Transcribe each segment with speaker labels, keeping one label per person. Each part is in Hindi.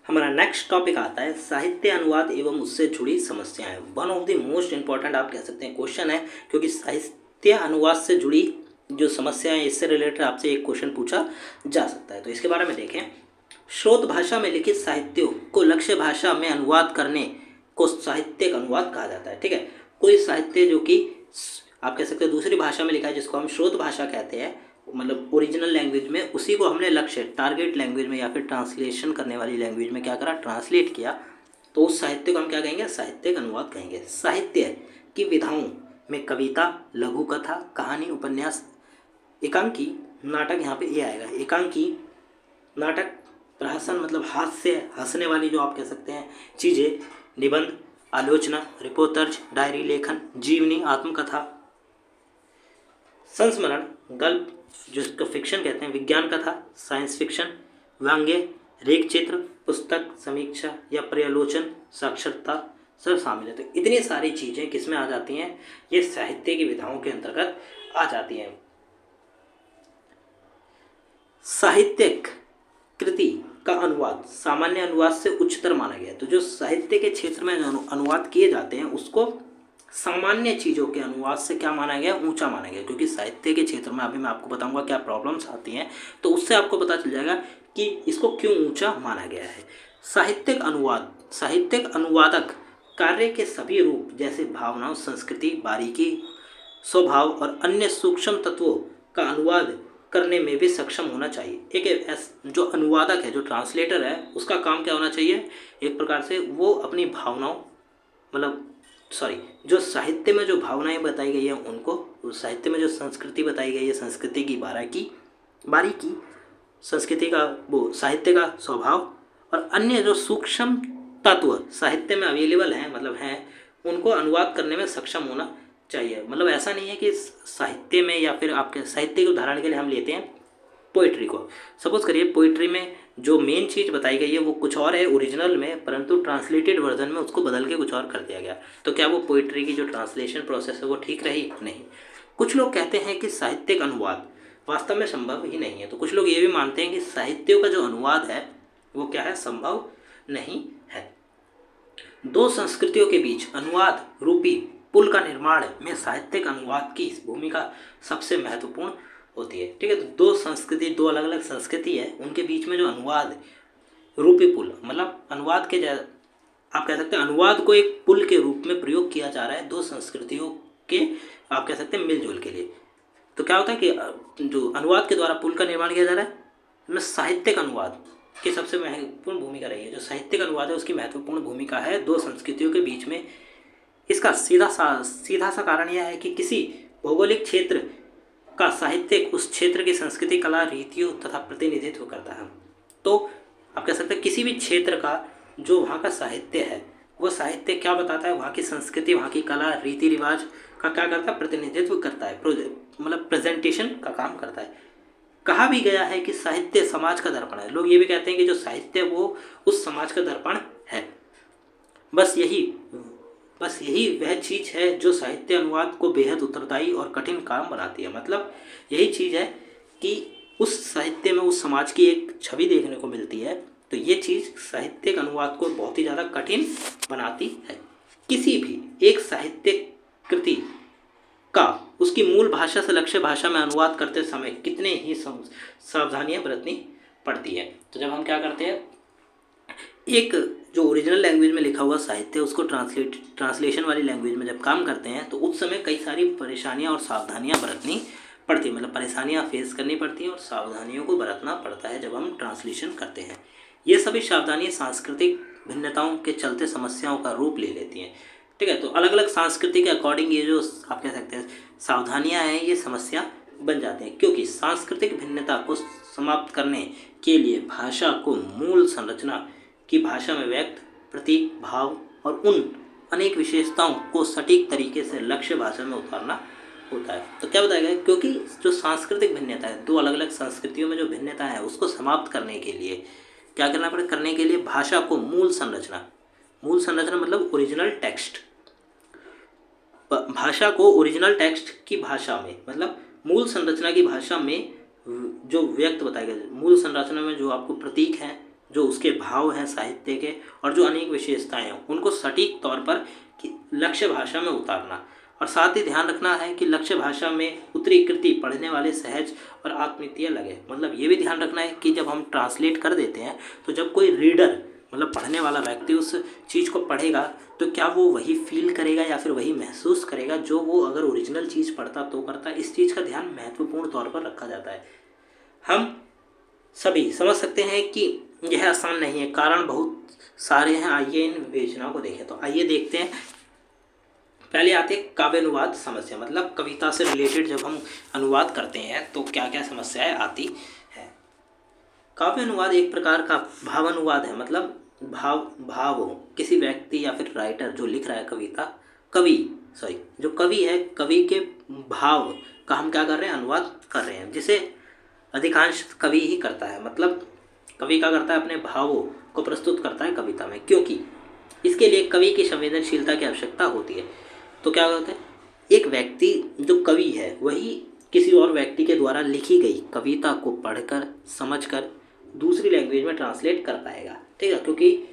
Speaker 1: हमारा नेक्स्ट टॉपिक आता है साहित्य अनुवाद एवं उससे जुड़ी समस्याएं। One of the most important आप कह सकते हैं क्वेश्चन है, क्योंकि साहित्य अनुवाद से जुड़ी जो समस्याएं, इससे रिलेटेड आपसे एक क्वेश्चन पूछा जा सकता है। तो इसके बारे में देखें। स्रोत भाषा में लिखित साहित्यों को लक्ष्य भाषा में अनुवाद करने को साहित्यिक अनुवाद कहा जाता है। ठीक है, कोई साहित्य जो कि आप कह सकते हैं दूसरी भाषा में लिखा है, जिसको हम स्रोत भाषा कहते हैं, मतलब ओरिजिनल लैंग्वेज में, उसी को हमने लक्ष्य टारगेट लैंग्वेज में या फिर ट्रांसलेशन करने वाली लैंग्वेज में क्या करा, ट्रांसलेट किया, तो उस साहित्य को हम क्या कहेंगे, साहित्यिक अनुवाद कहेंगे। साहित्य की विधाओं में कविता, लघु कथा, कहानी, उपन्यास, एकांकी नाटक, यहाँ पे ये आएगा एकांकी नाटक, प्रहसन मतलब हास्य, हंसने वाली जो आप कह सकते हैं चीज़ें, निबंध, आलोचना, रिपोर्टर्ज, डायरी लेखन, जीवनी, आत्मकथा, संस्मरण, गल्प जिसको फिक्शन कहते हैं, विज्ञान कथा, साइंस फिक्शन, व्यंग्य, रेख चित्र, पुस्तक, समीक्षा या पर्यालोचन, साक्षरता सब शामिल है। तो इतनी सारी चीज़ें किस में आ जाती हैं, ये साहित्य की विधाओं के अंतर्गत आ जाती हैं। साहित्यिक कृति का अनुवाद सामान्य अनुवाद से उच्चतर माना गया है। तो जो साहित्य के क्षेत्र में अनुवाद किए जाते हैं उसको सामान्य चीज़ों के अनुवाद से क्या माना गया, ऊंचा माना गया। क्योंकि साहित्य के क्षेत्र में अभी मैं आपको बताऊंगा क्या प्रॉब्लम्स आती हैं, तो उससे आपको पता चल जाएगा कि इसको क्यों ऊंचा माना गया है। साहित्यिक अनुवाद, साहित्यिक अनुवादक कार्य के सभी रूप जैसे भावनाओं, संस्कृति, बारीकी, स्वभाव और अन्य सूक्ष्म तत्वों का अनुवाद करने में भी सक्षम होना चाहिए। एक जो अनुवादक है, जो ट्रांसलेटर है, उसका काम क्या होना चाहिए, एक प्रकार से वो अपनी भावनाओं, मतलब जो साहित्य में जो भावनाएं बताई गई है उनको, साहित्य में जो संस्कृति बताई गई है, संस्कृति की बारीकी, संस्कृति का वो साहित्य का स्वभाव और अन्य जो सूक्ष्म तत्व साहित्य में अवेलेबल हैं, मतलब हैं, उनको अनुवाद करने में सक्षम होना चाहिए। मतलब ऐसा नहीं है कि साहित्य में, या फिर आपके साहित्य के उदाहरण के लिए हम लेते हैं पोइट्री को। सपोज करिए पोइट्री में जो मेन चीज़ बताई गई है वो कुछ और है ओरिजिनल में, परंतु ट्रांसलेटेड वर्जन में उसको बदल के कुछ और कर दिया गया। तो क्या वो पोइट्री की जो ट्रांसलेशन प्रोसेस है वो ठीक रही? नहीं। कुछ लोग कहते हैं कि साहित्यिक अनुवाद वास्तव में संभव ही नहीं है। तो कुछ लोग ये भी मानते हैं कि साहित्यों का जो अनुवाद है वो क्या है, संभव नहीं है। दो संस्कृतियों के बीच अनुवाद रूपी पुल का निर्माण में साहित्यिक अनुवाद की भूमिका सबसे महत्वपूर्ण होती है। ठीक है, तो दो संस्कृति, दो अलग अलग संस्कृति है, उनके बीच में जो अनुवाद रूपी पुल, मतलब अनुवाद के आप कह सकते हैं अनुवाद को एक पुल के रूप में प्रयोग किया जा रहा है दो संस्कृतियों के, आप कह सकते हैं मिलजुल के लिए। तो क्या होता है कि जो अनुवाद के द्वारा पुल का निर्माण किया जा रहा है, उसमें साहित्यिक अनुवाद की सबसे महत्वपूर्ण भूमिका रही है। जो साहित्यिक अनुवाद है उसकी महत्वपूर्ण भूमिका है दो संस्कृतियों के बीच में। इसका सीधा सा कारण यह है कि किसी भौगोलिक क्षेत्र का साहित्य उस क्षेत्र की संस्कृति, कला, रीतियों तथा प्रतिनिधित्व करता है। तो आप कह सकते हैं किसी भी क्षेत्र का जो वहाँ का साहित्य है, वो साहित्य क्या बताता है, वहाँ की संस्कृति, वहाँ की कला, रीति रिवाज का क्या करता है, प्रतिनिधित्व करता है, मतलब प्रेजेंटेशन का काम करता है। कहा भी गया है कि साहित्य समाज का दर्पण है। लोग ये भी कहते हैं कि जो साहित्य वो उस समाज का दर्पण है। बस यही वह चीज़ है जो साहित्य अनुवाद को बेहद उत्तरदायी और कठिन काम बनाती है। मतलब यही चीज़ है कि उस साहित्य में उस समाज की एक छवि देखने को मिलती है, तो ये चीज़ साहित्यिक अनुवाद को बहुत ही ज़्यादा कठिन बनाती है। किसी भी एक साहित्यिक कृति का उसकी मूल भाषा से लक्ष्य भाषा में अनुवाद करते समय कितने ही सावधानियाँ बरतनी पड़ती है। तो जब हम क्या करते हैं, एक जो ओरिजिनल लैंग्वेज में लिखा हुआ साहित्य उसको ट्रांसलेशन वाली लैंग्वेज में जब काम करते हैं, तो उस समय कई सारी परेशानियां और सावधानियां बरतनी पड़ती है। मतलब परेशानियां फेस करनी पड़ती हैं और सावधानियों को बरतना पड़ता है जब हम ट्रांसलेशन करते हैं। ये सभी सावधानियाँ सांस्कृतिक भिन्नताओं के चलते समस्याओं का रूप ले लेती हैं। ठीक है, तो अलग अलग संस्कृति के अकॉर्डिंग ये जो आप कह सकते हैं सावधानियाँ हैं, ये समस्या बन जाते हैं। क्योंकि सांस्कृतिक भिन्नता को समाप्त करने के लिए भाषा को मूल संरचना की भाषा में व्यक्त प्रतीक, भाव और उन अनेक विशेषताओं को सटीक तरीके से लक्ष्य भाषा में उतारना होता है। तो क्या बताया गया, क्योंकि जो सांस्कृतिक भिन्नता है, दो अलग अलग संस्कृतियों में जो भिन्नता है उसको समाप्त करने के लिए क्या करना पड़े, करने के लिए भाषा को मूल संरचना मतलब ओरिजिनल टेक्स्ट, भाषा को ओरिजिनल टेक्स्ट की भाषा में, मतलब मूल संरचना की भाषा में जो व्यक्त बताया गया, मूल संरचना में जो आपको प्रतीक हैं, जो उसके भाव हैं साहित्य के और जो अनेक विशेषताएं हैं उनको सटीक तौर पर लक्ष्य भाषा में उतारना। और साथ ही ध्यान रखना है कि लक्ष्य भाषा में उतरी कृति पढ़ने वाले सहज और आत्मीय लगे। मतलब ये भी ध्यान रखना है कि जब हम ट्रांसलेट कर देते हैं तो जब कोई रीडर मतलब पढ़ने वाला व्यक्ति उस चीज़ को पढ़ेगा तो क्या वो वही फील करेगा या फिर वही महसूस करेगा जो वो अगर ओरिजिनल चीज़ पढ़ता तो करता। इस चीज़ का ध्यान महत्वपूर्ण तौर पर रखा जाता है। हम सभी समझ सकते हैं कि यह आसान नहीं है, कारण बहुत सारे हैं। आइए इन विवेचनाओं को देखें। तो आइए देखते हैं। पहले आते हैं काव्यानुवाद समस्या, मतलब कविता से रिलेटेड जब हम अनुवाद करते हैं तो क्या क्या समस्याएं आती हैं। काव्यानुवाद एक प्रकार का भावानुवाद है, मतलब भाव किसी व्यक्ति या फिर राइटर जो लिख रहा है जो कवि है, कवि के भाव का हम क्या कर रहे हैं, अनुवाद कर रहे हैं, जिसे अधिकांश कवि ही करता है। मतलब कवि क्या करता है, अपने भावों को प्रस्तुत करता है कविता में, क्योंकि इसके लिए कवि की संवेदनशीलता की आवश्यकता होती है। तो क्या होता है, एक व्यक्ति जो कवि है वही किसी और व्यक्ति के द्वारा लिखी गई कविता को पढ़कर समझकर दूसरी लैंग्वेज में ट्रांसलेट कर पाएगा। ठीक है, क्योंकि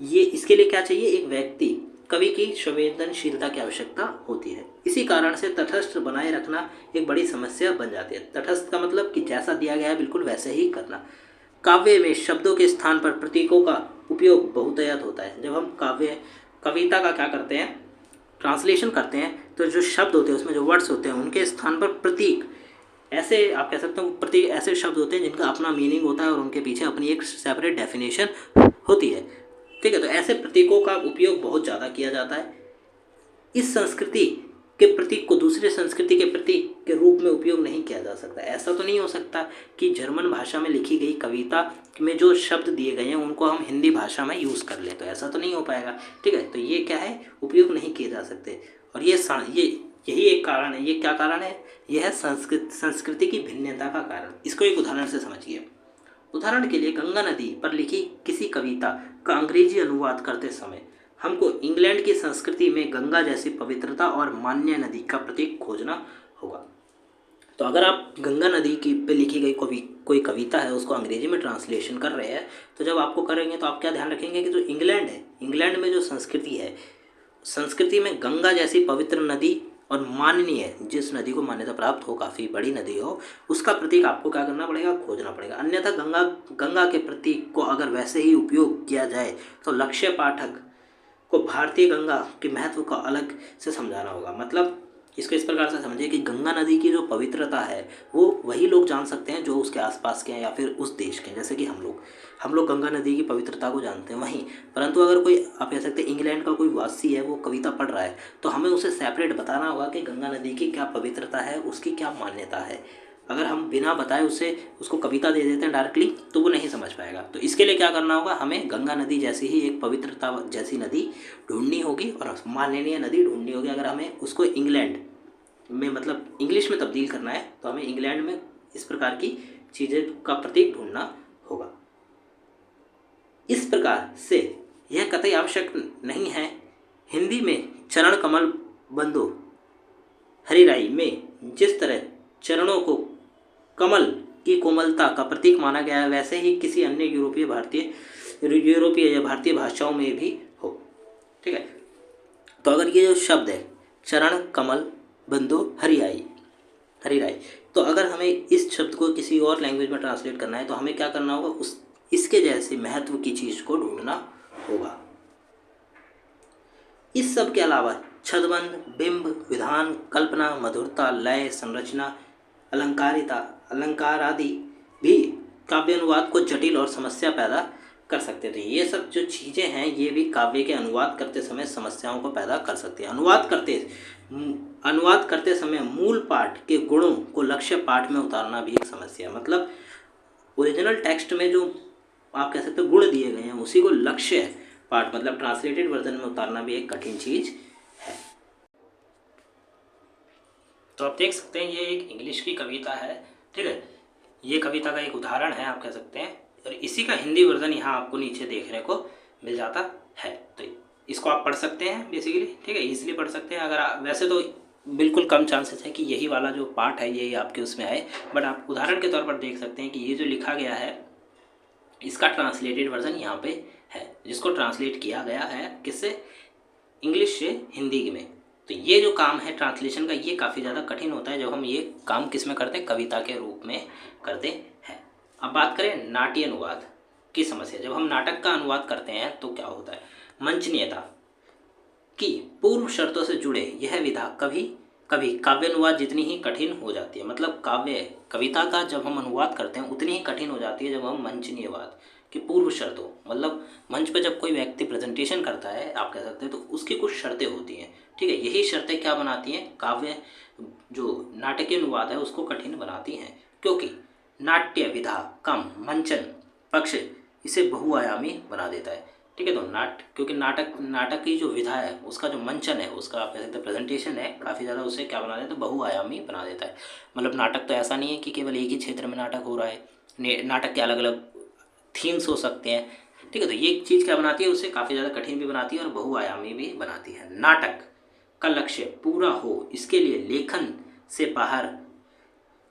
Speaker 1: ये इसके लिए क्या चाहिए, एक व्यक्ति कवि की संवेदनशीलता की आवश्यकता होती है। इसी कारण से तटस्थ बनाए रखना एक बड़ी समस्या बन जाती है। तटस्थ का मतलब कि जैसा दिया गया है बिल्कुल वैसे ही करना। काव्य में शब्दों के स्थान पर प्रतीकों का उपयोग बहुतायत होता है। जब हम कविता का क्या करते हैं, ट्रांसलेशन करते हैं, तो जो शब्द होते हैं उसमें जो वर्ड्स होते हैं उनके स्थान पर प्रतीक, ऐसे आप कह सकते हो प्रतीक ऐसे शब्द होते हैं जिनका अपना मीनिंग होता है और उनके पीछे अपनी एक सेपरेट डेफिनेशन होती है। ठीक है, तो ऐसे प्रतीकों का उपयोग बहुत ज़्यादा किया जाता है। इस संस्कृति के प्रतीक को दूसरे संस्कृति के प्रतीक के रूप में उपयोग नहीं किया जा सकता। ऐसा तो नहीं हो सकता कि जर्मन भाषा में लिखी गई कविता में जो शब्द दिए गए हैं उनको हम हिंदी भाषा में यूज़ कर लें, तो ऐसा तो नहीं हो पाएगा। ठीक है, तो ये क्या है, उपयोग नहीं किए जा सकते। और यही एक कारण है। ये क्या कारण है, यह है संस्कृति की भिन्नता का कारण। इसको एक उदाहरण से समझिए। उदाहरण के लिए गंगा नदी पर लिखी किसी कविता का अंग्रेजी अनुवाद करते समय हमको इंग्लैंड की संस्कृति में गंगा जैसी पवित्रता और मान्य नदी का प्रतीक खोजना होगा। तो अगर आप गंगा नदी की पे लिखी गई कोई कविता है उसको अंग्रेजी में ट्रांसलेशन कर रहे हैं, तो जब आपको करेंगे तो आप क्या ध्यान रखेंगे कि जो इंग्लैंड है, इंग्लैंड में जो संस्कृति है, संस्कृति में गंगा जैसी पवित्र नदी और माननीय, जिस नदी को मान्यता प्राप्त हो, काफ़ी बड़ी नदी हो, उसका प्रतीक आपको क्या करना पड़ेगा, खोजना पड़ेगा। अन्यथा गंगा के प्रतीक को अगर वैसे ही उपयोग किया जाए तो लक्ष्य पाठक को भारतीय गंगा के महत्व को अलग से समझाना होगा। मतलब इसको इस प्रकार से समझिए कि गंगा नदी की जो पवित्रता है वो वही लोग जान सकते हैं जो उसके आसपास के हैं या फिर उस देश के हैं। जैसे कि हम लोग गंगा नदी की पवित्रता को जानते हैं वहीं, परंतु अगर कोई आप कह सकते हैं इंग्लैंड का कोई वासी है, वो कविता पढ़ रहा है, तो हमें उसे सेपरेट बताना होगा कि गंगा नदी की क्या पवित्रता है, उसकी क्या मान्यता है। अगर हम बिना बताए उसको कविता दे देते हैं डायरेक्टली तो वो नहीं समझ पाएगा। तो इसके लिए क्या करना होगा, हमें गंगा नदी जैसी ही एक पवित्रता जैसी नदी ढूंढनी होगी और माननीय नदी ढूंढनी होगी। अगर हमें उसको इंग्लैंड में मतलब इंग्लिश में तब्दील करना है तो हमें इंग्लैंड में इस प्रकार की चीज़ें का प्रतीक ढूंढना होगा। इस प्रकार से यह कतई आवश्यक नहीं है। हिंदी में चरण कमल बंधु हरिराई में जिस तरह चरणों को कमल की कोमलता का प्रतीक माना गया है, वैसे ही किसी अन्य यूरोपीय या भारतीय भाषाओं में भी हो। ठीक है, तो अगर ये जो शब्द है चरण कमल बंधु हरिराई, तो अगर हमें इस शब्द को किसी और लैंग्वेज में ट्रांसलेट करना है तो हमें क्या करना होगा, इसके जैसे महत्व की चीज़ को ढूंढना होगा। इस सब के अलावा छदबंध, बिंब, विधान, कल्पना, मधुरता, लय, संरचना, अलंकार आदि भी काव्यानुवाद को जटिल और समस्या पैदा कर सकते थे। ये सब जो चीज़ें हैं ये भी काव्य के अनुवाद करते समय समस्याओं को पैदा कर सकते हैं। अनुवाद करते समय मूल पाठ के गुणों को लक्ष्य पाठ में उतारना भी एक समस्या है। मतलब ओरिजिनल टेक्स्ट में जो आप कह सकते हो गुण दिए गए हैं उसी को लक्ष्य पाठ मतलब ट्रांसलेटेड वर्जन में उतारना भी एक कठिन चीज़ है। तो आप देख सकते हैं ये एक इंग्लिश की कविता है। ठीक है, ये कविता का एक उदाहरण है आप कह सकते हैं, और इसी का हिंदी वर्जन यहाँ आपको नीचे देखने को मिल जाता है। तो इसको आप पढ़ सकते हैं बेसिकली। ठीक है, ईजिली पढ़ सकते हैं। अगर वैसे तो बिल्कुल कम चांसेस है कि यही वाला जो पार्ट है यही आपके उसमें आए, बट आप उदाहरण के तौर पर देख सकते हैं कि ये जो लिखा गया है इसका ट्रांसलेटेड वर्जन यहाँ पे है, जिसको ट्रांसलेट किया गया है किससे, इंग्लिश से हिंदी में। तो ये जो काम है ट्रांसलेशन का, ये काफ़ी ज़्यादा कठिन होता है जब हम ये काम किस में करते हैं, कविता के रूप में करते हैं। अब बात करें नाट्य अनुवाद की समस्या। जब हम नाटक का अनुवाद करते हैं तो क्या होता है, मंचनीयता की पूर्व शर्तों से जुड़े यह विधा कभी कभी काव्य अनुवाद जितनी ही कठिन हो जाती है, मतलब काव्य कविता का जब हम अनुवाद करते हैं उतनी ही कठिन हो जाती है जब हम मंचनीयवाद की पूर्व शर्तों, मतलब मंच पर जब कोई व्यक्ति प्रेजेंटेशन करता है आप कह सकते हैं, तो उसकी कुछ शर्तें होती हैं, ठीक है। यही शर्तें क्या बनाती हैं, काव्य जो नाटकीय अनुवाद है उसको कठिन बनाती हैं, क्योंकि नाट्य विधा कम मंचन पक्ष इसे बहुआयामी बना देता है, ठीक है। तो क्योंकि नाटक की जो विधा है उसका जो मंचन है, उसका आप कह सकते हैं प्रेजेंटेशन है, काफ़ी ज़्यादा उसे क्या बना देता है, बहुआयामी बना देता है। मतलब नाटक तो ऐसा नहीं है कि केवल एक ही क्षेत्र में नाटक हो रहा है, नाटक के अलग अलग थीम्स हो सकते हैं, ठीक है। तो ये चीज़ क्या बनाती है, उसे काफ़ी ज़्यादा कठिन भी बनाती है और बहुआयामी भी बनाती है। नाटक का लक्ष्य पूरा हो, इसके लिए लेखन से बाहर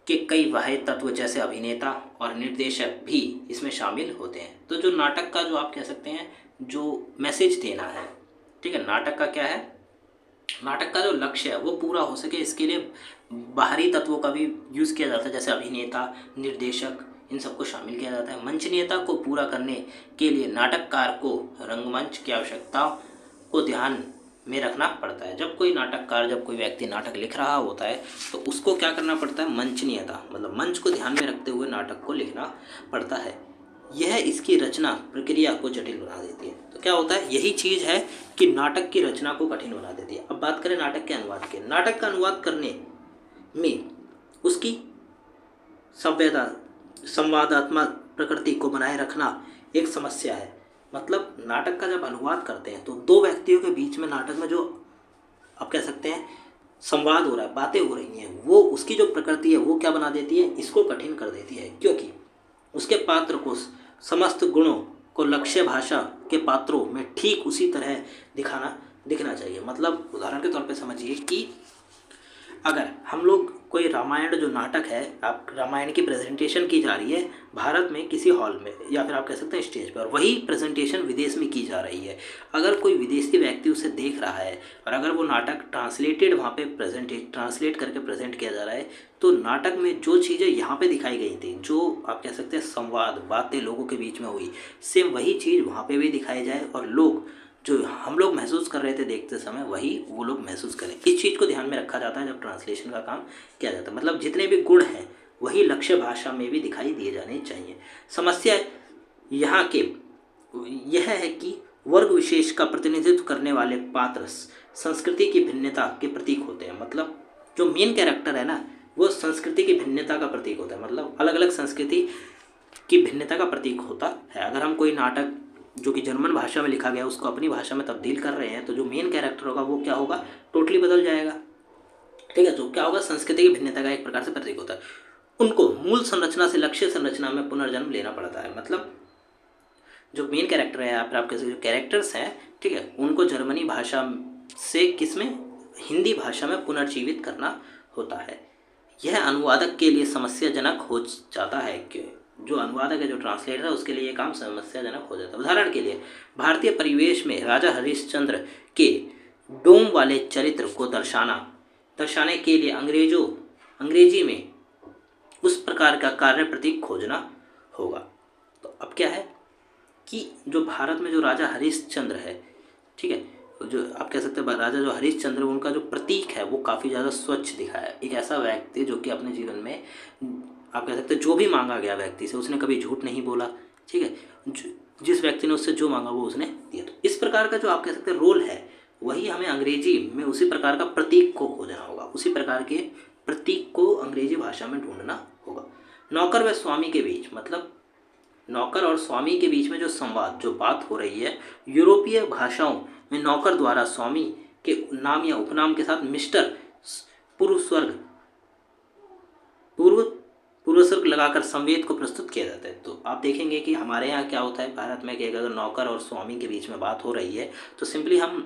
Speaker 1: के कई बाह्य तत्व जैसे अभिनेता और निर्देशक भी इसमें शामिल होते हैं। तो जो नाटक का जो आप कह सकते हैं जो मैसेज देना है, ठीक है, नाटक का क्या है, नाटक का जो लक्ष्य है वो पूरा हो सके, इसके लिए बाहरी तत्वों का भी यूज़ किया जाता है, जैसे अभिनेता, निर्देशक, इन सबको शामिल किया जाता है। मंचनीयता को पूरा करने के लिए नाटककार को रंगमंच की आवश्यकता को ध्यान में रखना पड़ता है। जब कोई नाटककार, जब कोई व्यक्ति नाटक लिख रहा होता है तो उसको क्या करना पड़ता है, मंचनीयता मतलब मंच को ध्यान में रखते हुए नाटक को लिखना पड़ता है। यह इसकी रचना प्रक्रिया को जटिल बना देती है। तो क्या होता है, यही चीज़ है कि नाटक की रचना को कठिन बना देती है। अब बात करें नाटक के अनुवाद के। नाटक का अनुवाद करने में उसकी संवादात्मक प्रकृति को बनाए रखना एक समस्या है। मतलब नाटक का जब अनुवाद करते हैं तो दो व्यक्तियों के बीच में नाटक में जो आप कह सकते हैं संवाद हो रहा है, बातें हो रही हैं, वो उसकी जो प्रकृति है वो क्या बना देती है, इसको कठिन कर देती है, क्योंकि उसके पात्र को समस्त गुणों को लक्ष्य भाषा के पात्रों में ठीक उसी तरह दिखना चाहिए। मतलब उदाहरण के तौर पे समझिए कि अगर हम लोग कोई रामायण जो नाटक है, आप रामायण की प्रेजेंटेशन की जा रही है भारत में किसी हॉल में या फिर आप कह सकते हैं स्टेज पर, और वही प्रेजेंटेशन विदेश में की जा रही है। अगर कोई विदेशी व्यक्ति उसे देख रहा है और अगर वो नाटक ट्रांसलेटेड वहाँ पे ट्रांसलेट करके प्रेजेंट किया जा रहा है, तो नाटक में जो चीज़ें यहाँ पे दिखाई गई थी, जो आप कह सकते हैं संवाद बातें लोगों के बीच में हुई, सेम वही चीज़ वहाँ पर भी दिखाई जाए और लोग जो हम लोग महसूस कर रहे थे देखते समय वही वो लोग महसूस करें। इस चीज़ को ध्यान में रखा जाता है जब ट्रांसलेशन का काम किया जाता है। मतलब जितने भी गुण हैं वही लक्ष्य भाषा में भी दिखाई दिए जाने चाहिए। समस्या यहाँ के यह है कि वर्ग विशेष का प्रतिनिधित्व करने वाले पात्र संस्कृति की भिन्नता के प्रतीक होते हैं। मतलब जो मेन कैरेक्टर है ना, वो संस्कृति की भिन्नता का प्रतीक होता है, मतलब अलग अलग संस्कृति की भिन्नता का प्रतीक होता है। अगर हम कोई नाटक जो कि जर्मन भाषा में लिखा गया उसको अपनी भाषा में तब्दील कर रहे हैं, तो जो मेन कैरेक्टर होगा वो क्या होगा, टोटली बदल जाएगा, ठीक है। तो क्या होगा, संस्कृति की भिन्नता का एक प्रकार से प्रतीक होता है। उनको मूल संरचना से लक्ष्य संरचना में पुनर्जन्म लेना पड़ता है। मतलब जो मेन कैरेक्टर है या फिर आपके जो कैरेक्टर्स हैं, ठीक है, उनको जर्मनी भाषा से किसमें, हिंदी भाषा में पुनर्जीवित करना होता है। यह अनुवादक के लिए समस्याजनक हो जाता है कि जो अनुवादक है, जो ट्रांसलेटर है, उसके लिए ये काम समस्याजनक हो जाता है। उदाहरण के लिए भारतीय परिवेश में राजा हरिश्चंद्र के डोम वाले चरित्र को दर्शाने के लिए अंग्रेजी में उस प्रकार का कार्य प्रतीक खोजना होगा। तो अब क्या है कि जो भारत में जो राजा हरिश्चंद्र है, ठीक है, जो आप कह सकते हैं राजा जो हरिश्चंद्र, उनका जो प्रतीक है वो काफ़ी ज़्यादा स्वच्छ दिखा है। एक ऐसा व्यक्ति जो कि अपने जीवन में आप कह सकते हैं जो भी मांगा गया व्यक्ति से उसने कभी झूठ नहीं बोला, ठीक है, जिस व्यक्ति ने उससे जो मांगा वो उसने दिया। तो इस प्रकार का जो आप कह सकते हैं रोल है, वही हमें अंग्रेजी में उसी प्रकार का प्रतीक को खोजना होगा, उसी प्रकार के प्रतीक को अंग्रेजी भाषा में ढूंढना होगा। नौकर व स्वामी के बीच, मतलब नौकर और स्वामी के बीच में जो संवाद, जो बात हो रही है, यूरोपीय भाषाओं में नौकर द्वारा स्वामी के नाम या उपनाम के साथ मिस्टर पूर्व स्वर्ग लगाकर संवेद को प्रस्तुत किया जाता है। तो आप देखेंगे कि हमारे यहाँ क्या होता है भारत में कि अगर नौकर और स्वामी के बीच में बात हो रही है तो सिंपली हम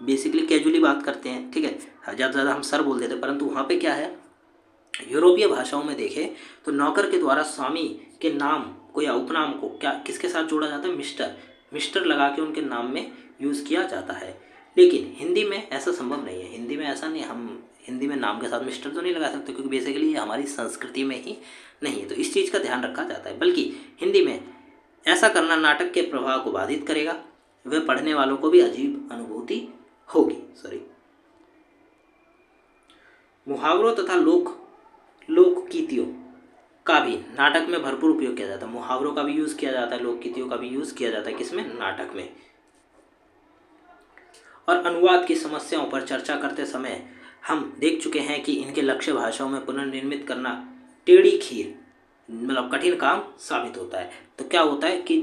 Speaker 1: बेसिकली कैजुअली बात करते हैं, ठीक है, ज़्यादा से ज़्यादा हम सर बोल देते हैं। परंतु वहाँ पे क्या है, यूरोपीय भाषाओं में देखें तो नौकर के द्वारा स्वामी के नाम को या उपनाम को क्या किसके साथ जोड़ा जाता है, मिस्टर, मिस्टर लगा के उनके नाम में यूज़ किया जाता है। लेकिन हिंदी में ऐसा संभव नहीं है, हिंदी में ऐसा नहीं, हम हिंदी में नाम के साथ मिस्टर तो नहीं लगा सकते क्योंकि बेसिकली ये हमारी संस्कृति में ही नहीं है, तो इस चीज़ का ध्यान रखा जाता है। बल्कि हिंदी में ऐसा करना नाटक के प्रभाव को बाधित करेगा, वह पढ़ने वालों को भी अजीब अनुभूति होगी। मुहावरों तथा लोकगीतियों का भी नाटक में भरपूर उपयोग किया जाता है। मुहावरों का भी यूज़ किया जाता है, लोकगीतियों का भी यूज़ किया जाता है, किसमें, नाटक में। और अनुवाद की समस्याओं पर चर्चा करते समय हम देख चुके हैं कि इनके लक्ष्य भाषाओं में पुनर्निर्मित करना टेढ़ी खीर मतलब कठिन काम साबित होता है। तो क्या होता है कि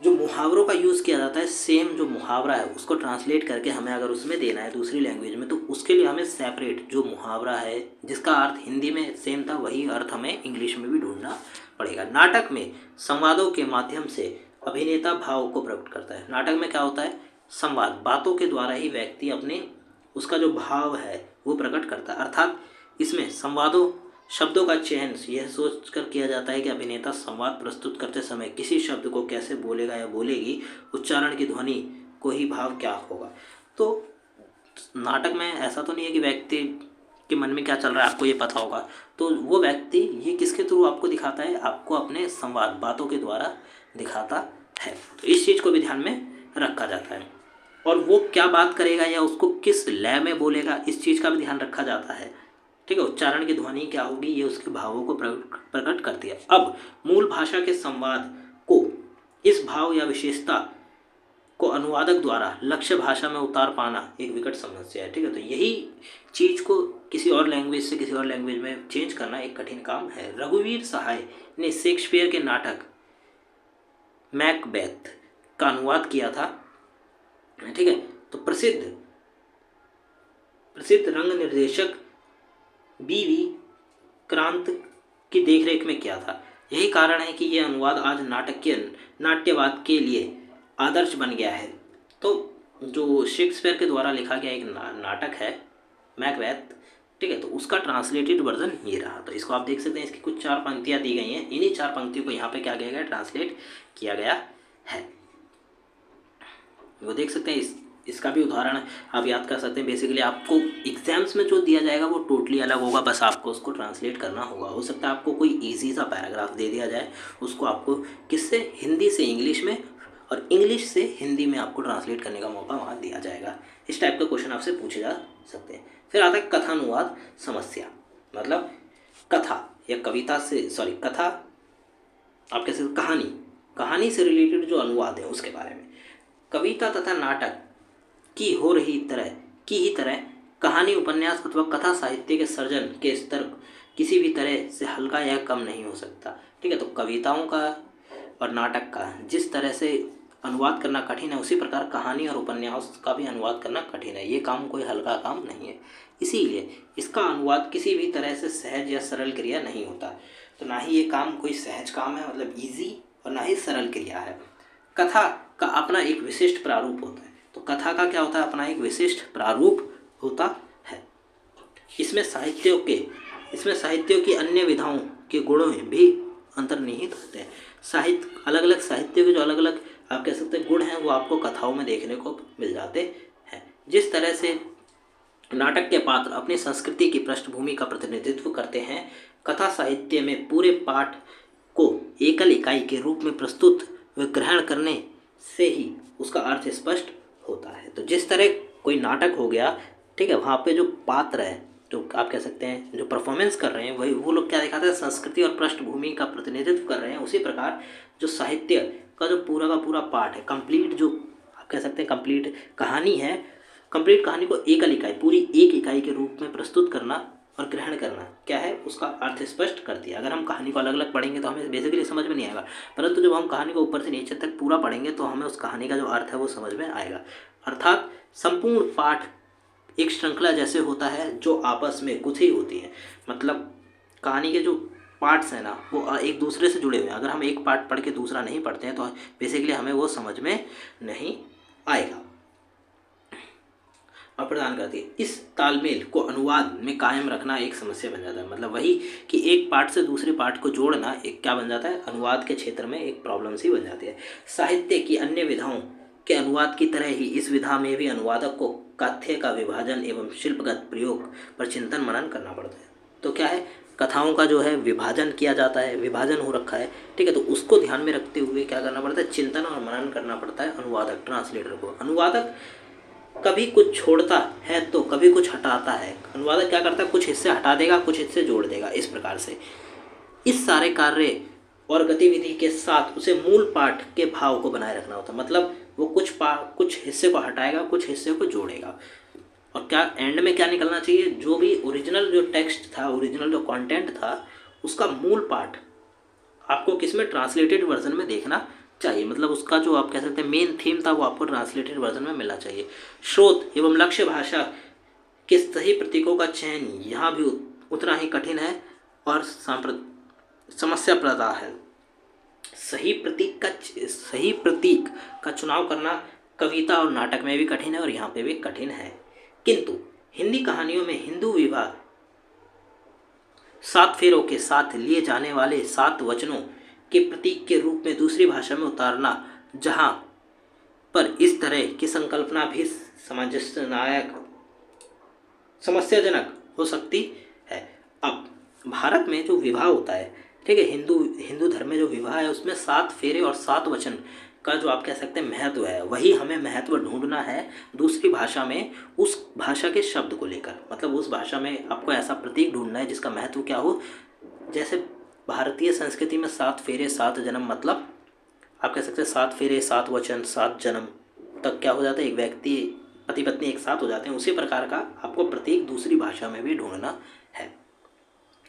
Speaker 1: जो मुहावरों का यूज़ किया जाता है, सेम जो मुहावरा है उसको ट्रांसलेट करके हमें अगर उसमें देना है दूसरी लैंग्वेज में, तो उसके लिए हमें सेपरेट जो मुहावरा है जिसका अर्थ हिंदी में सेम था वही अर्थ हमें इंग्लिश में भी ढूंढना पड़ेगा। नाटक में संवादों के माध्यम से अभिनेता भाव को प्रकट करता है। नाटक में क्या होता है, संवाद, बातों के द्वारा ही व्यक्ति अपने उसका जो भाव है वो प्रकट करता है। अर्थात इसमें संवादों शब्दों का चयन यह सोचकर किया जाता है कि अभिनेता संवाद प्रस्तुत करते समय किसी शब्द को कैसे बोलेगा या बोलेगी, उच्चारण की ध्वनि को ही भाव क्या होगा। तो नाटक में ऐसा तो नहीं है कि व्यक्ति के मन में क्या चल रहा है आपको ये पता होगा, तो वो व्यक्ति ये किसके थ्रू आपको दिखाता है, आपको अपने संवाद बातों के द्वारा दिखाता है। तो इस चीज़ को भी ध्यान में रखा जाता है। और वो क्या बात करेगा या उसको किस लय में बोलेगा, इस चीज़ का भी ध्यान रखा जाता है। ठीक है, उच्चारण की ध्वनि क्या होगी, ये उसके भावों को प्रकट करती है। अब मूल भाषा के संवाद को इस भाव या विशेषता को अनुवादक द्वारा लक्ष्य भाषा में उतार पाना एक विकट समस्या है। ठीक है, तो यही चीज़ को किसी और लैंग्वेज से किसी और लैंग्वेज में चेंज करना एक कठिन काम है। रघुवीर सहाय ने शेक्सपियर के नाटक मैकबेथ का अनुवाद किया था। ठीक है, तो प्रसिद्ध रंग निर्देशक बीवी क्रांत की देखरेख में किया था। यही कारण है कि यह अनुवाद आज नाट्यवाद के लिए आदर्श बन गया है। तो जो शेक्सपियर के द्वारा लिखा गया एक नाटक है मैकबेथ, ठीक है, तो उसका ट्रांसलेटेड वर्जन ये रहा। तो इसको आप देख सकते हैं, इसकी कुछ 4 पंक्तियाँ दी गई हैं, इन्हीं 4 पंक्तियों को यहाँ पे क्या किया गया, ट्रांसलेट किया गया है। वो देख सकते हैं, इसका भी उदाहरण आप याद कर सकते हैं। बेसिकली आपको एग्जाम्स में जो दिया जाएगा वो टोटली अलग होगा, बस आपको उसको ट्रांसलेट करना होगा। हो सकता है आपको कोई इजी सा पैराग्राफ दे दिया जाए, उसको आपको किससे, हिंदी से इंग्लिश में और इंग्लिश से हिंदी में आपको ट्रांसलेट करने का मौका वहाँ दिया जाएगा। इस टाइप का क्वेश्चन आपसे पूछे जा सकते हैं। फिर आता है कथानुवाद समस्या, मतलब कथा या कविता से कथा आप कह सकते कहानी से रिलेटेड जो अनुवाद है उसके बारे में। कविता तथा नाटक की ही तरह कहानी, उपन्यास अथवा कथा साहित्य के सर्जन के स्तर किसी भी तरह से हल्का या कम नहीं हो सकता। ठीक है, तो कविताओं का और नाटक का जिस तरह से अनुवाद करना कठिन है, उसी प्रकार कहानी और उपन्यास का भी अनुवाद करना कठिन है। ये काम कोई हल्का काम नहीं है, इसीलिए इसका अनुवाद किसी भी तरह से सहज या सरल क्रिया नहीं होता। तो ना ही ये काम कोई सहज काम है, मतलब ईजी, और ना ही सरल क्रिया है। कथा का अपना एक विशिष्ट प्रारूप होता है। तो कथा का क्या होता है, अपना एक विशिष्ट प्रारूप होता है। इसमें साहित्यों की अन्य विधाओं के गुणों में भी अंतर्निहित होते हैं। अलग अलग साहित्य के जो अलग अलग आप कह सकते हैं गुण हैं, वो आपको कथाओं में देखने को मिल जाते हैं। जिस तरह से नाटक के पात्र अपनी संस्कृति की पृष्ठभूमि का प्रतिनिधित्व करते हैं, कथा साहित्य में पूरे पाठ को एकल इकाई के रूप में प्रस्तुत व ग्रहण करने से ही उसका अर्थ स्पष्ट होता है। तो जिस तरह कोई नाटक हो गया, ठीक है, वहाँ पे जो पात्र है, जो आप कह सकते हैं जो परफॉर्मेंस कर रहे हैं, वही वो लोग क्या दिखाते हैं, संस्कृति और पृष्ठभूमि का प्रतिनिधित्व कर रहे हैं। उसी प्रकार जो साहित्य का जो पूरा का पूरा पाठ है, कंप्लीट जो आप कह सकते हैं कंप्लीट कहानी है, कंप्लीट कहानी को एकल इकाई, पूरी एक इकाई के रूप में प्रस्तुत करना और ग्रहण करना क्या है, उसका अर्थ स्पष्ट करती है। अगर हम कहानी को अलग अलग पढ़ेंगे तो हमें बेसिकली समझ में नहीं आएगा, परंतु जब हम कहानी को ऊपर से नीचे तक पूरा पढ़ेंगे तो हमें उस कहानी का जो अर्थ है वो समझ में आएगा। अर्थात संपूर्ण पाठ एक श्रृंखला जैसे होता है जो आपस में गुथी होती है। मतलब कहानी के जो पार्ट्स हैं ना, वो एक दूसरे से जुड़े हुए हैं। अगर हम एक पार्ट पढ़ के दूसरा नहीं पढ़ते हैं तो बेसिकली हमें वो समझ में नहीं आएगा। और प्रदान करती है। इस तालमेल को अनुवाद में कायम रखना एक समस्या बन जाता है। मतलब वही कि एक पार्ट से दूसरे पार्ट को जोड़ना एक क्या बन जाता है, अनुवाद के क्षेत्र में एक प्रॉब्लम सी बन जाती है। साहित्य की अन्य विधाओं के अनुवाद की तरह ही इस विधा में भी अनुवादक को कथ्य का विभाजन एवं शिल्पगत प्रयोग पर चिंतन मनन करना पड़ता है। तो क्या है, कथाओं का जो है विभाजन किया जाता है, विभाजन हो रखा है, ठीक है। तो उसको ध्यान में रखते हुए क्या करना पड़ता है, चिंतन और मनन करना पड़ता है अनुवादक, ट्रांसलेटर को। अनुवादक कभी कुछ छोड़ता है तो कभी कुछ हटाता है। अनुवादक क्या करता है, कुछ हिस्से हटा देगा, कुछ हिस्से जोड़ देगा, इस प्रकार से। इस सारे कार्य और गतिविधि के साथ उसे मूल पाठ के भाव को बनाए रखना होता है। मतलब वो कुछ हिस्से को हटाएगा, कुछ हिस्से को जोड़ेगा। और क्या एंड में क्या निकलना चाहिए, जो भी ओरिजिनल जो टेक्स्ट था, ओरिजिनल जो कंटेंट था, उसका मूल पाठ आपको किस में, ट्रांसलेटेड वर्जन में देखना चाहिए। मतलब उसका जो आप कह सकते हैं मेन थीम था, वो आपको ट्रांसलेटेड वर्जन में मिलना चाहिए। स्रोत एवं लक्ष्य भाषा के सही प्रतीकों का चयन यहाँ भी उतना ही कठिन है और समस्या प्रदा है। सही प्रतीक का चुनाव करना कविता और नाटक में भी कठिन है और यहाँ पे भी कठिन है। किंतु हिंदी कहानियों में हिंदू विवाह 7 फेरों के साथ लिए जाने वाले 7 वचनों के प्रतीक के रूप में दूसरी भाषा में उतारना, जहाँ पर इस तरह की संकल्पना भी समस्याजनक हो सकती है। अब भारत में जो विवाह होता है, ठीक है, हिंदू धर्म में जो विवाह है उसमें 7 फेरे और 7 वचन का जो आप कह सकते हैं महत्व है, वही हमें महत्व ढूंढना है दूसरी भाषा में, उस भाषा के शब्द को लेकर। मतलब उस भाषा में आपको ऐसा प्रतीक ढूंढना है जिसका महत्व क्या हो। जैसे भारतीय संस्कृति में 7 फेरे 7 जन्म, मतलब आप कह सकते हैं 7 फेरे 7 वचन 7 जन्म तक क्या हो जाता है, एक व्यक्ति पति पत्नी एक साथ हो जाते हैं। उसी प्रकार का आपको प्रतीक दूसरी भाषा में भी ढूंढना है।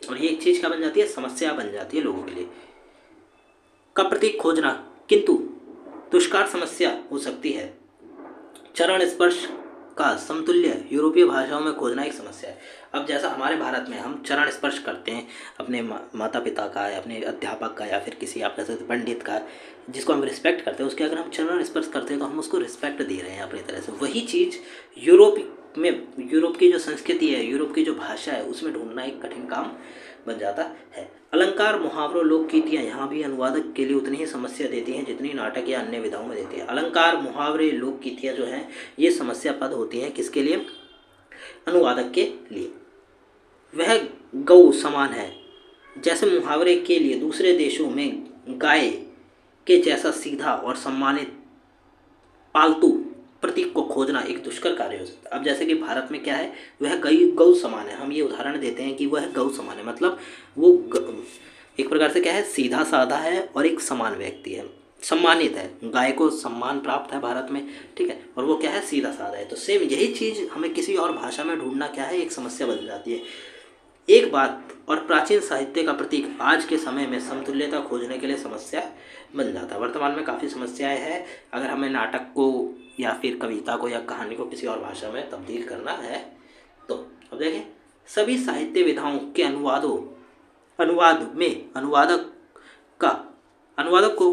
Speaker 1: और ये एक चीज़ क्या बन जाती है, समस्या बन जाती है लोगों के लिए का प्रतीक खोजना, किंतु दुष्कार समस्या हो सकती है। चरण स्पर्श का समतुल्य यूरोपीय भाषाओं में खोजना एक समस्या है। अब जैसा हमारे भारत में हम चरण स्पर्श करते हैं अपने माता पिता का या अपने अध्यापक का या फिर किसी आप कह सकते पंडित का, जिसको हम रिस्पेक्ट करते हैं, उसके अगर हम चरण स्पर्श करते हैं तो हम उसको रिस्पेक्ट दे रहे हैं अपनी तरह से। वही चीज़ यूरोप की जो संस्कृति है, यूरोप की जो भाषा है, उसमें ढूंढना एक कठिन काम बन जाता है। अलंकार, मुहावरों, लोकगीतियाँ यहाँ भी अनुवादक के लिए उतनी ही समस्या देती हैं जितनी नाटक या अन्य विधाओं में देती है। अलंकार, मुहावरे, लोकगीतियाँ जो हैं ये समस्या पद होती हैं किसके लिए, अनुवादक के लिए। वह गौ समान है, जैसे मुहावरे के लिए दूसरे देशों में गाय के जैसा सीधा और सम्मानित पालतू प्रतीक को खोजना एक दुष्कर कार्य हो सकता है। अब जैसे कि भारत में क्या है, वह गौ समान है, हम ये उदाहरण देते हैं कि वह गौ समान है, मतलब वो एक प्रकार से क्या है, सीधा साधा है और एक समान व्यक्ति है, सम्मानित है, गाय को सम्मान प्राप्त है भारत में, ठीक है, और वो क्या है, सीधा साधा है। तो सेम यही चीज़ हमें किसी और भाषा में ढूंढना क्या है, एक समस्या बन जाती है। एक बात और प्राचीन साहित्य का प्रतीक आज के समय में समतुल्यता खोजने के लिए समस्या बन जाता है। वर्तमान में काफ़ी समस्याएं हैं अगर हमें नाटक को या फिर कविता को या कहानी को किसी और भाषा में तब्दील करना है तो। अब देखें, सभी साहित्य विधाओं के अनुवाद में अनुवादक को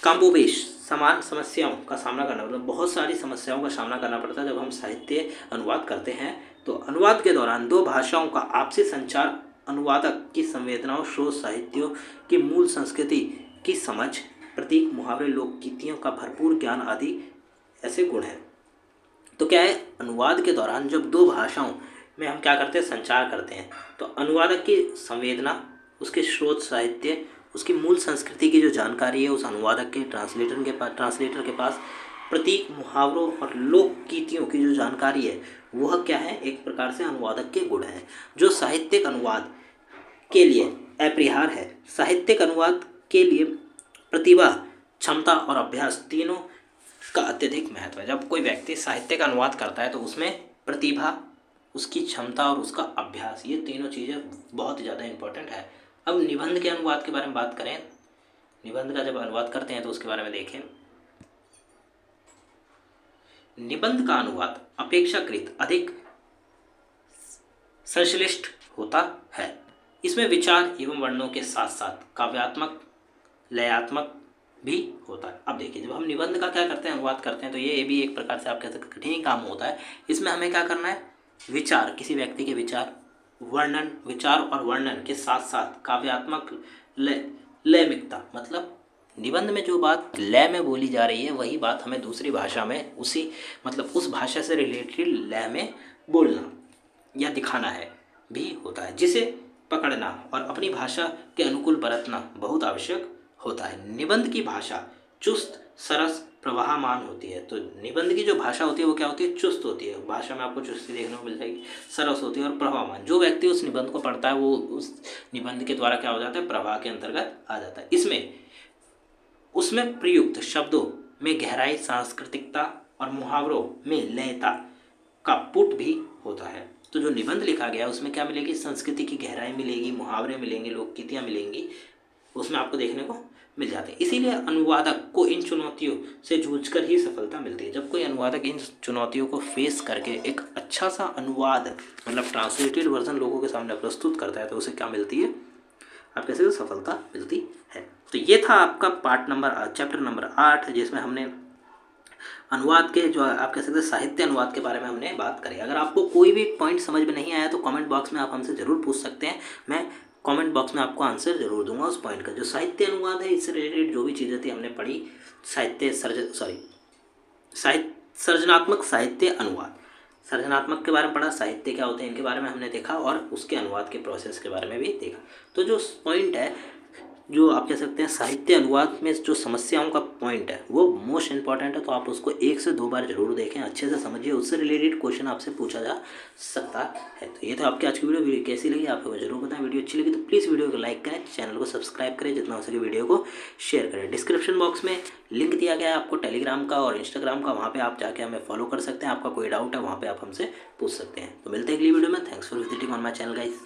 Speaker 1: कमोबेश समान समस्याओं का सामना करना, मतलब बहुत सारी समस्याओं का सामना करना पड़ता है जब हम साहित्य अनुवाद करते हैं। तो अनुवाद के दौरान 2 भाषाओं का आपसी संचार, अनुवादक की संवेदनाओं, शोध, साहित्यों की मूल संस्कृति की समझ, प्रतीक, मुहावरे, लोकगीतियों का भरपूर ज्ञान आदि ऐसे गुण हैं। तो क्या है, अनुवाद के दौरान जब 2 भाषाओं में हम क्या करते हैं, संचार करते हैं, तो अनुवादक की संवेदना, उसके स्रोत, साहित्य, उसकी मूल संस्कृति की जो जानकारी है उस अनुवादक के ट्रांसलेटर के पास, प्रतीक, मुहावरों और लोकगीतियों की जो जानकारी है वह क्या है, एक प्रकार से अनुवादक के गुण हैं जो साहित्यिक अनुवाद के लिए अपरिहार्य है। साहित्यिक अनुवाद के लिए प्रतिभा, क्षमता और अभ्यास तीनों का अत्यधिक महत्व है। जब कोई व्यक्ति साहित्य का अनुवाद करता है तो उसमें प्रतिभा, उसकी क्षमता और उसका अभ्यास, ये तीनों चीज़ें बहुत ज़्यादा इम्पोर्टेंट है। अब निबंध के अनुवाद के बारे में बात करें, निबंध का जब अनुवाद करते हैं तो उसके बारे में देखें। निबंध का अनुवाद अपेक्षाकृत अधिक संश्लिष्ट होता है। इसमें विचार एवं वर्णों के साथ साथ काव्यात्मक, लयात्मक भी होता है। अब देखिए, जब हम निबंध का क्या करते हैं, अनुवाद करते हैं, तो ये भी एक प्रकार से आप कह सकते हैं कठिन काम होता है। इसमें हमें क्या करना है, विचार, किसी व्यक्ति के विचार, वर्णन, विचार और वर्णन के साथ साथ काव्यात्मक लय, लयमिकता, मतलब निबंध में जो बात लय में बोली जा रही है वही बात हमें दूसरी भाषा में उसी मतलब उस भाषा से रिलेटेड लय में बोलना या दिखाना है भी होता है, जिसे पकड़ना और अपनी भाषा के अनुकूल बरतना बहुत आवश्यक होता है। निबंध की भाषा चुस्त, सरस, प्रवाहमान होती है। तो निबंध की जो भाषा होती है वो क्या होती है, चुस्त होती है। भाषा में आपको चुस्ती देखने को मिल जाएगी, सरस होती है और प्रवाहमान। जो व्यक्ति उस निबंध को पढ़ता है वो उस निबंध के द्वारा क्या हो जाता है, प्रवाह के अंतर्गत आ जाता है। इसमें उसमें प्रयुक्त शब्दों में गहराई, सांस्कृतिकता और मुहावरों में लयता का पुट भी होता है। तो जो निबंध लिखा गया है उसमें क्या मिलेगी, संस्कृति की गहराई मिलेगी, मुहावरे मिलेंगे, लोकगीतियाँ मिलेंगी, उसमें आपको देखने को मिल जाते हैं। इसीलिए अनुवादक को इन चुनौतियों से जूझकर ही सफलता मिलती है। जब कोई अनुवादक इन चुनौतियों को फेस करके एक अच्छा सा अनुवाद मतलब ट्रांसलेटेड वर्जन लोगों के सामने प्रस्तुत करता है तो उसे क्या मिलती है, आप कैसे सफलता मिलती है। तो ये था आपका चैप्टर नंबर 8, जिसमें हमने अनुवाद के जो आप कह सकते हैं साहित्य अनुवाद के बारे में हमने बात करी। अगर आपको कोई भी पॉइंट समझ में नहीं आया तो कमेंट बॉक्स में आप हमसे ज़रूर पूछ सकते हैं, मैं कमेंट बॉक्स में आपको आंसर जरूर दूंगा उस पॉइंट का। जो साहित्य अनुवाद है इससे रिलेटेड जो भी चीज़ें थी हमने पढ़ी, सृजनात्मक साहित्य अनुवाद, सृजनात्मक के बारे में पढ़ा, साहित्य क्या होते हैं इनके बारे में हमने देखा और उसके अनुवाद के प्रोसेस के बारे में भी देखा। तो जो पॉइंट है, जो आप कह सकते हैं साहित्य अनुवाद में जो समस्याओं का पॉइंट है वो मोस्ट इंपॉर्टेंट है, तो आप उसको 1 से 2 बार जरूर देखें, अच्छे से समझिए, उससे रिलेटेड क्वेश्चन आपसे पूछा जा सकता है। तो ये तो आपकी आज की वीडियो कैसी लगी आपको जरूर बताएं। वीडियो अच्छी लगी तो प्लीज़ वीडियो को लाइक करें, चैनल को सब्सक्राइब करें, जितना हो सके वीडियो को शेयर करें। डिस्क्रिप्शन बॉक्स में लिंक दिया गया है आपको टेलीग्राम का और इंस्टाग्राम का, वहाँ पर आप जाके हमें फॉलो कर सकते हैं। आपका कोई डाउट है वहाँ पर आप हमसे पूछ सकते हैं। तो मिलते हैं अगली वीडियो में। Thanks for visiting on my channel guys.